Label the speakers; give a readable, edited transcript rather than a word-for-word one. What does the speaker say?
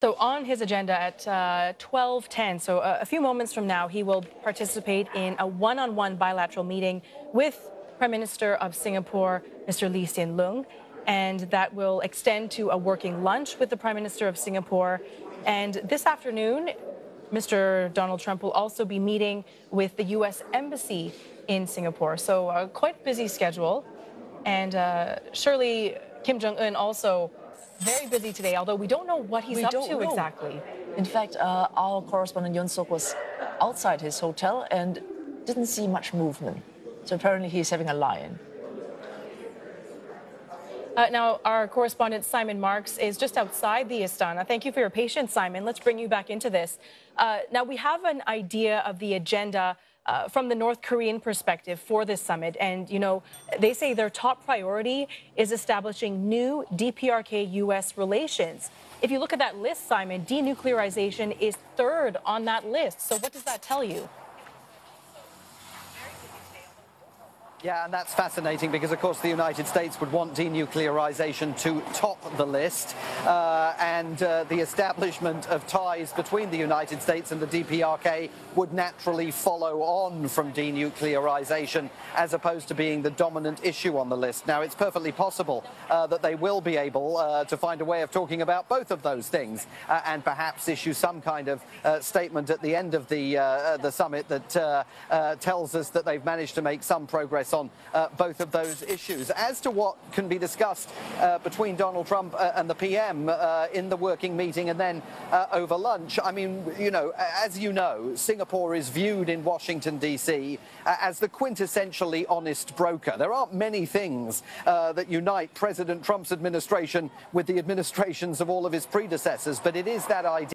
Speaker 1: So on his agenda at 12:10, so a few moments from now, he will participate in a one-on-one bilateral meeting with Prime Minister of Singapore, Mr. Lee Hsien Loong, and that will extend to a working lunch with the Prime Minister of Singapore. And this afternoon, Mr. Donald Trump will also be meeting with the U.S. Embassy in Singapore. So a quite busy schedule. And surely Kim Jong-un also very busy today, although we don't know what he's up to exactly.
Speaker 2: In fact, our correspondent Yun Sok was outside his hotel and didn't see much movement. So apparently he's having a lie-in.
Speaker 1: Now, our correspondent Simon Marks is just outside the Istana. Thank you for your patience, Simon. Let's bring you back into this. Now, we have an idea of the agenda from the North Korean perspective for this summit. And, you know, they say their top priority is establishing new DPRK-U.S. relations. If you look at that list, Simon, denuclearization is third on that list. So what does that tell you?
Speaker 3: Yeah, and that's fascinating because, of course, the United States would want denuclearization to top the list. The establishment of ties between the United States and the DPRK would naturally follow on from denuclearization as opposed to being the dominant issue on the list. Now, it's perfectly possible that they will be able to find a way of talking about both of those things and perhaps issue some kind of statement at the end of the summit that tells us that they've managed to make some progress on both of those issues. As to what can be discussed between Donald Trump and the PM in the working meeting and then over lunch, I mean, you know, as you know, Singapore is viewed in Washington, D.C. As the quintessentially honest broker. There aren't many things that unite President Trump's administration with the administrations of all of his predecessors, but it is that idea.